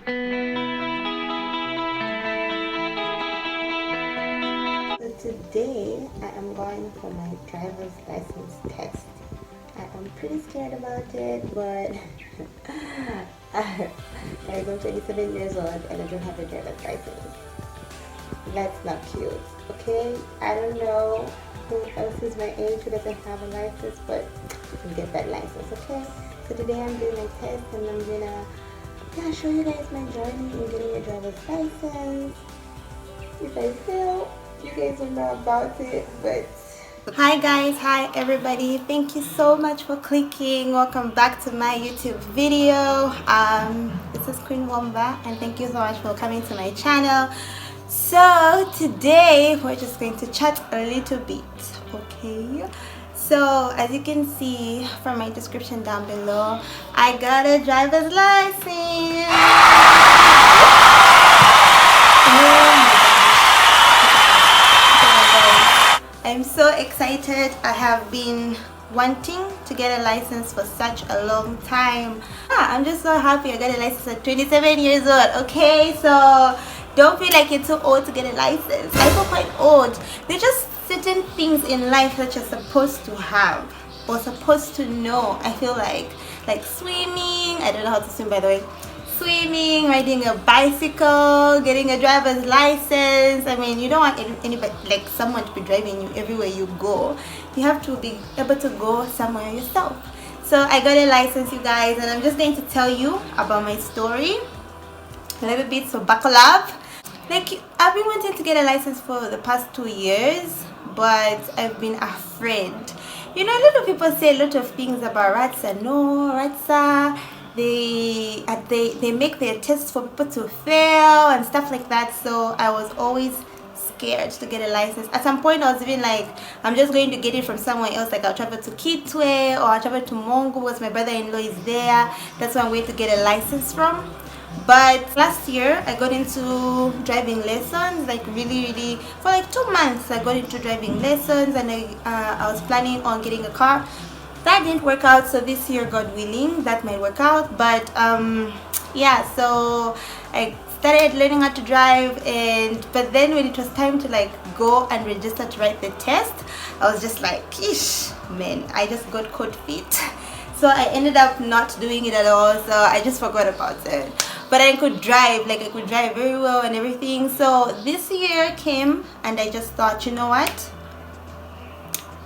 So today I am going for my driver's license test. I am pretty scared about it, but I'm 27 years old and I don't have a driver's license. That's not cute, okay? I don't know who else is my age who doesn't have a license, but we'll get that license, okay? So today I'm doing my test and I'm gonna show you guys my journey in getting a driver's license. If I fail, you guys will know about it, but hi guys, hi everybody, thank you so much for clicking. Welcome back to my YouTube video. This is Queen Wamba and thank you so much for coming to my channel. So today we're just going to chat a little bit, okay? So as you can see from my description down below, I got a driver's license. I'm so excited. I have been wanting to get a license for such a long time. I'm just so happy I got a license at 27 years old, okay? So don't feel like you're too old to get a license. I feel quite old. There's just certain things in life that you're supposed to have or supposed to know. I feel like swimming. I don't know how to swim, by the way. Swimming, riding a bicycle, getting a driver's license. I mean, you don't want anybody, like someone, to be driving you everywhere you go. You have to be able to go somewhere yourself. So I got a license, you guys, and I'm just going to tell you about my story a little bit, so buckle up. Like, I've been wanting to get a license for the past 2 years, but I've been afraid. You know, a lot of people say a lot of things about RATSA. No, RATSA, they make their tests for people to fail and stuff like that. So I was always scared to get a license. At some point I was even like, I'm just going to get it from somewhere else. Like I'll travel to Kitwe or I'll travel to Mongo because my brother-in-law is there. That's where I'm going to get a license from. But last year I got into driving lessons, like really for like 2 months. I got into driving lessons and I was planning on getting a car. That didn't work out, so this year, God willing, that might work out. But yeah, so I started learning how to drive, but then when it was time to like go and register to write the test, I was just like, ish, man, I just got cold feet. So I ended up not doing it at all, so I just forgot about it. But I could drive, like I could drive very well and everything. So this year came and I just thought, you know what,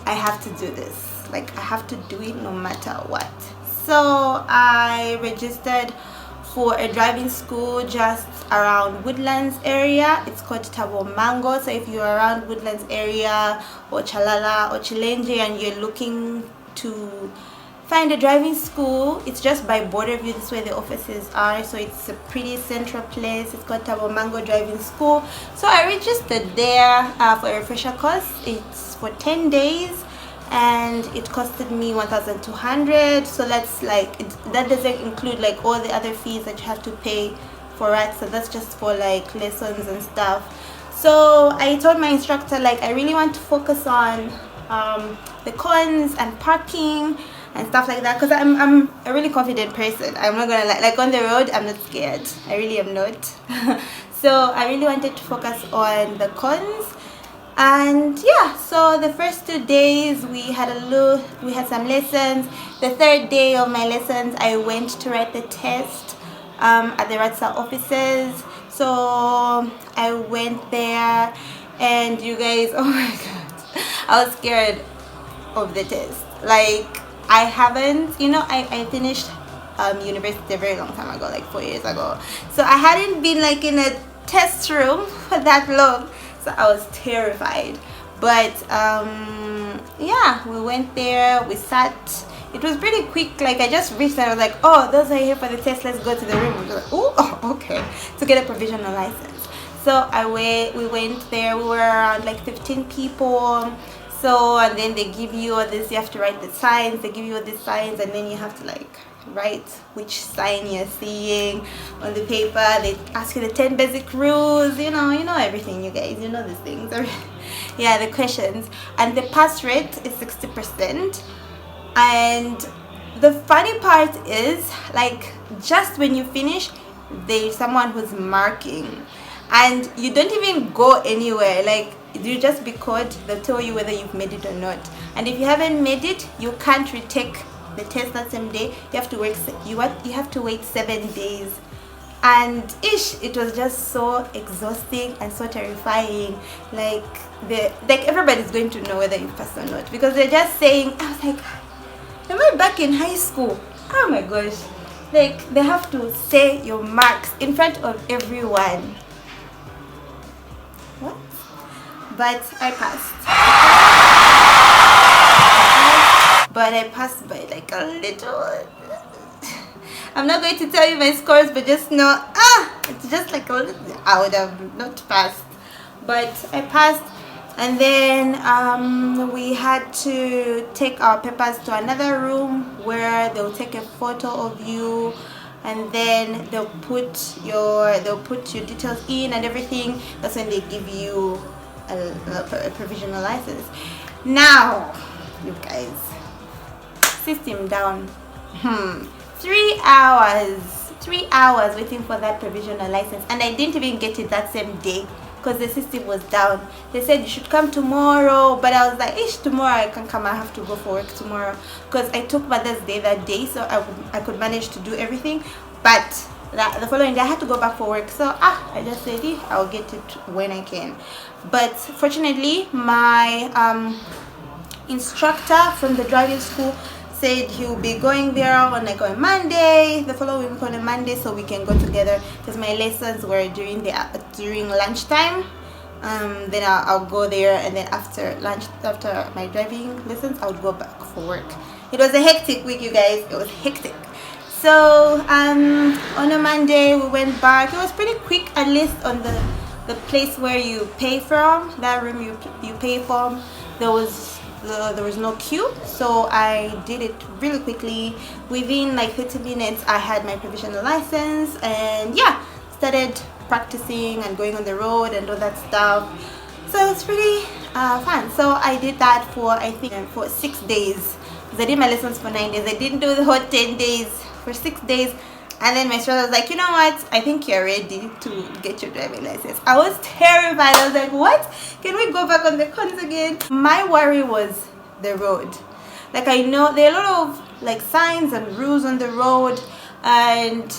I have to do this. Like I have to do it no matter what. So I registered for a driving school just around Woodlands area. It's called Tabo Mango. So if you're around Woodlands area or Chalala or Chilenje and you're looking to find a driving school, it's just by Borderview. This is where the offices are. So it's a pretty central place. It's called Tabo Mango Driving School. So I registered there for a refresher course. It's for 10 days and it costed me 1,200. So that's like that doesn't include like all the other fees that you have to pay for it. So that's just for like lessons and stuff. So I told my instructor, like, I really want to focus on the cons and parking and stuff like that, because I'm a really confident person. I'm not gonna like on the road I'm not scared. I really am not. So I really wanted to focus on the cons. And yeah, so the first 2 days we had some lessons. The third day of my lessons I went to write the test at the RATSA offices. So I went there and you guys, oh my god, I was scared of the test. Like I haven't, you know, I finished university a very long time ago, like 4 years ago. So I hadn't been like in a test room for that long. So I was terrified. But yeah, we went there, we sat. It was pretty quick. Like I just reached and I was like, oh, those are here for the test, let's go to the room. We were like, oh, okay, to get a provisional license. So we went there. We were around like 15 people. So and then they give you all this, you have to write the signs. They give you all these signs and then you have to like write which sign you're seeing on the paper. They ask you the 10 basic rules, you know everything, you guys, you know these things. Yeah, the questions. And the pass rate is 60%. And the funny part is, like, just when you finish, there's someone who's marking, and you don't even go anywhere. Like, you just be caught, they'll tell you whether you've made it or not. And if you haven't made it, you can't retake the test that same day. You have to wait, you have to wait 7 days. And it was just so exhausting and so terrifying. Like everybody's going to know whether you passed or not, because they're just saying, I was like, am I back in high school? Oh my gosh. Like, they have to say your marks in front of everyone. What? But I passed. But I passed by like a little. I'm not going to tell you my scores, but just know, it's just like a little. I would have not passed, but I passed. And then we had to take our papers to another room where they'll take a photo of you, and then they'll put your details in and everything. That's when they give you a provisional license. Now, you guys, system down. 3 hours waiting for that provisional license, and I didn't even get it that same day because the system was down. They said you should come tomorrow, but I was like, tomorrow I can come, I have to go for work tomorrow, because I took Mother's Day that day, so I could manage to do everything. But the following day I had to go back for work, so I just said, I'll get it when I can. But fortunately, my instructor from the driving school said he'll be going there on Monday, the following week on a Monday, so we can go together, because my lessons were during lunchtime. Then I'll go there, and then after lunch, after my driving lessons, I'll go back for work. It was a hectic week, you guys. It was hectic. So on a Monday we went back. It was pretty quick, at least on the place where you pay from, that room you pay from. There was no queue, so I did it really quickly. Within like 30 minutes I had my provisional license, and started practicing and going on the road and all that stuff. So it was pretty fun. So I did that for, I think, for 6 days, because I did my lessons for 9 days. I didn't do the whole 10 days, for 6 days. And then my instructor was like, you know what, I think you're ready to get your driving license. I was terrified. I was like, what? Can we go back on the cons again? My worry was the road. Like, I know there are a lot of like signs and rules on the road, and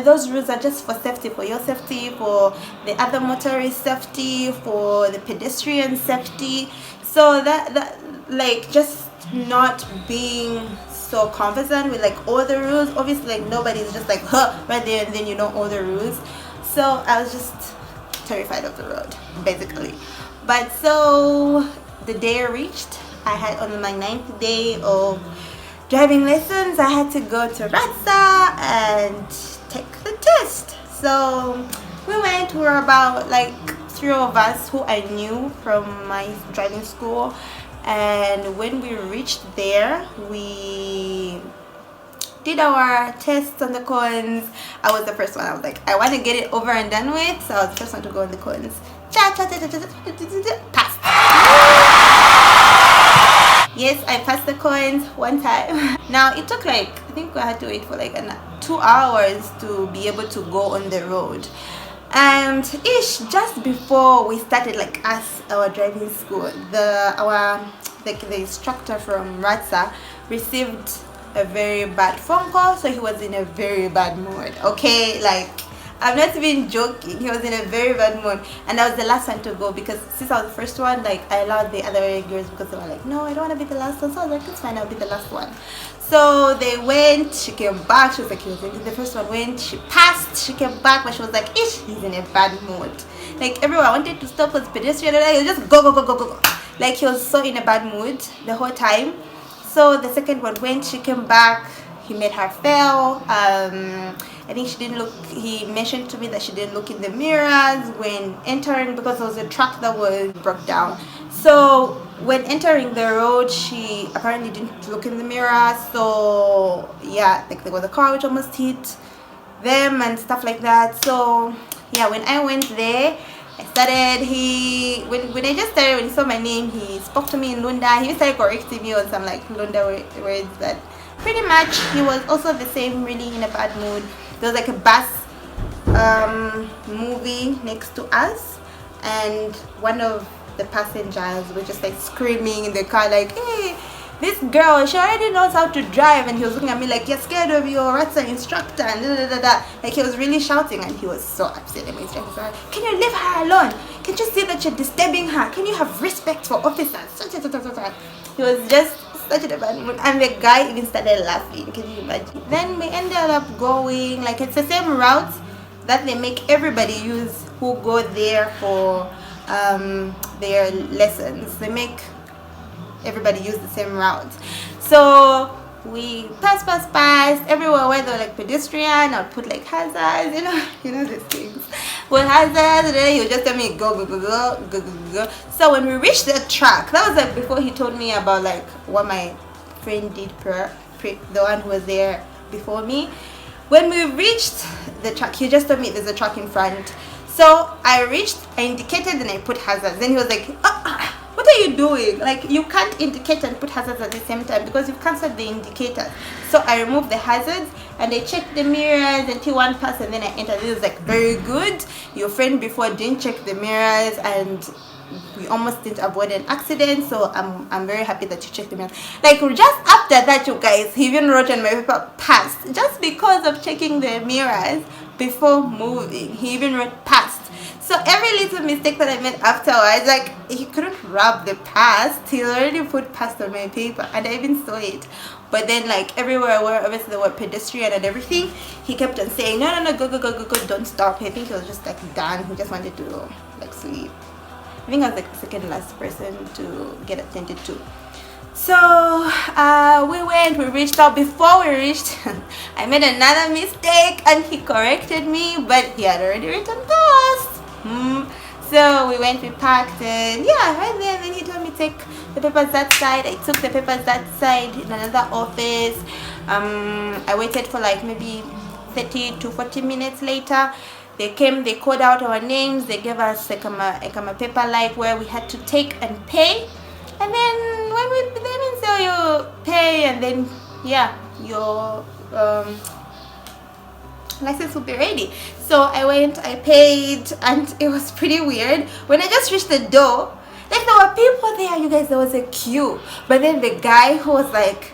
those rules are just for safety, for your safety, for the other motorist safety, for the pedestrian safety. So that like, just not being so conversant with like all the rules. Obviously, like, nobody's just like right there and then you know all the rules. So I was just terrified of the road, basically. But so the day reached. I had, on my 9th day of driving lessons, I had to go to Ratsa and take the test. So we went. We were about like 3 of us who I knew from my driving school. And when we reached there, we did our tests on the cones. I was the first one. I was like, I want to get it over and done with, so I was the first one to go on the cones. Passed. Yes, I passed the cones one time. Now it took like, I think we had to wait for like 2 hours to be able to go on the road. And just before we started, like, our driving school, the instructor from Ratsa received a very bad phone call. So he was in a very bad mood. Okay, like, I'm not even joking. He was in a very bad mood, and I was the last one to go, because since I was the first one, like, I allowed the other girls, because they were like, no, I don't want to be the last one. So I was like, it's fine, I'll be the last one. So they went, she came back, she was like, the first one went, she passed, she came back, but she was like, he's in a bad mood. Like, everyone wanted to stop as pedestrian, and he was just go. Like, he was so in a bad mood the whole time. So the second one went, she came back, he made her fail. I think she didn't look, he mentioned to me that she didn't look in the mirrors when entering, because there was a truck that was broke down. So when entering the road, she apparently didn't look in the mirror. So yeah, like, there was a car which almost hit them and stuff like that. So yeah, when I went there, I started, when I just started, when he saw my name, he spoke to me in Lunda. He started correcting me on some like Lunda words that Pretty much he was also the same, really in a bad mood. There was like a bus movie next to us, and one of the passengers were just like screaming in the car like, hey, this girl, she already knows how to drive. And he was looking at me like, you're scared of your RATSA instructor, and da, da, da, da. Like he was really shouting, and he was so upset. And my instructor was like, can you leave her alone? Can't you see that you're disturbing her? Can you have respect for officers? He was just such a bad mood, and the guy even started laughing. Can you imagine? Then we ended up going, like, it's the same route that they make everybody use who go there for their lessons. They make everybody use the same route. So we pass everywhere where they're like pedestrian. I'll put like hazards, you know these things. With hazards, and then he would just tell me go. So when we reached the track, that was like before he told me about like what my friend did, the one who was there before me. When we reached the track, he just told me there's a truck in front. So I indicated, and I put hazards. Then he was like, what are you doing? Like, you can't indicate and put hazards at the same time because you've cancelled the indicator. So I removed the hazards and I checked the mirrors until one pass, and then I entered. This was like, very good. Your friend before didn't check the mirrors and we almost didn't avoid an accident, so I'm very happy that you checked the mirrors. Like, just after that, you guys, he even wrote on my paper, passed, just because of checking the mirrors before moving. He even wrote passed. So every little mistake that I made afterwards, like, he couldn't rub the past. He already put past on my paper, and I even saw it. But then, like, everywhere where obviously there were pedestrian and everything, he kept on saying, no, go, don't stop. I think he was just like done. He just wanted to like sleep. I think I was like the second last person to get attended to. So we reached out. Before we reached, I made another mistake and he corrected me, but he had already written past. So we parked, and yeah, right there. Then he told me take the papers that side. I took the papers that side in another office. I waited for like maybe 30 to 40 minutes later. They came, they called out our names, they gave us like a paper like where we had to take and pay. And then when we then say you pay, and then yeah, your license will be ready. So I went, I paid, and it was pretty weird. When I just reached the door, like there were people there, you guys, there was a queue. But then the guy who was like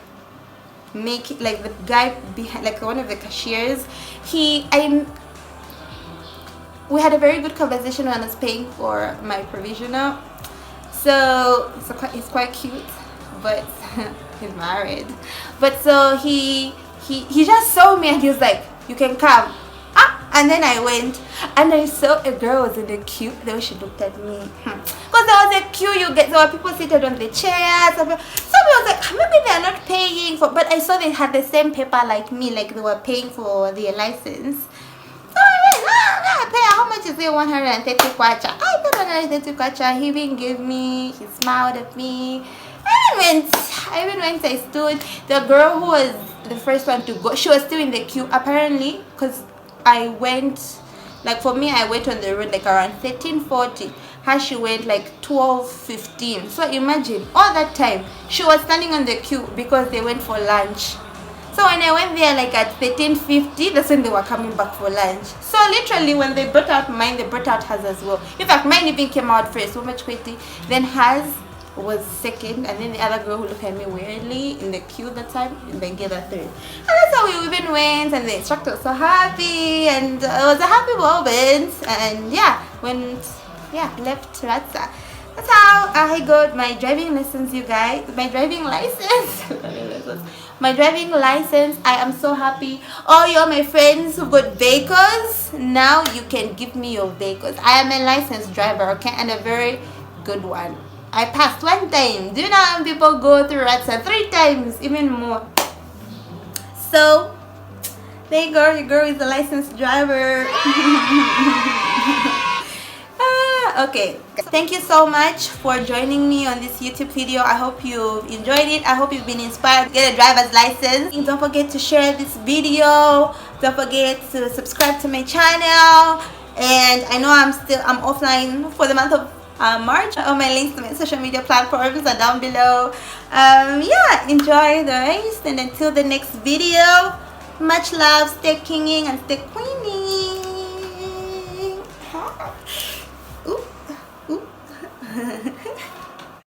the guy behind, like one of the cashiers, we had a very good conversation when I was paying for my provisional. So he's quite cute, but he's married. But so he just saw me and he was like, you can come. And then I went and I saw a girl was in the queue. The way she looked at me, because there was a queue, there were people seated on the chairs. So I was like, maybe they're not paying for, but I saw they had the same paper like me, like they were paying for their license. So I went, I pay. How much is it? 130 kwacha. I paid 130 kwacha. He even gave me, he smiled at me. I even went, I stood. The girl who was the first one to go, she was still in the queue apparently, because I went, like for me, I went on the road like around 13:40. Her, she went like 12:15. So imagine, all that time, she was standing on the queue because they went for lunch. So when I went there like at 13:50, that's when they were coming back for lunch. So literally when they brought out mine, they brought out hers as well. In fact, mine even came out first, so much quickly. Then hers was second, and then the other girl who looked at me weirdly in the queue that time, and then gave her third. And that's how we even went, and the instructor was so happy, and it was a happy moment. And yeah, left RATSA. That's how I got my driving lessons, you guys. My driving license. My driving license. I am so happy. Oh, you're my friends who got vehicles. Now you can give me your vehicles. I am a licensed driver, okay, and a very good one. I passed one time. Do you know how people go through RATSA 3 times, even more? So there you go. Your girl is a licensed driver. Okay, thank you so much for joining me on this YouTube video. I hope you enjoyed it. I hope you've been inspired to get a driver's license. Don't forget to share this video. Don't forget to subscribe to my channel. And I know I'm offline for the month of March. All my links to my social media platforms are down below. Yeah, enjoy the race, and until the next video, much love, stay kinging and stay queening. Ooh, ooh.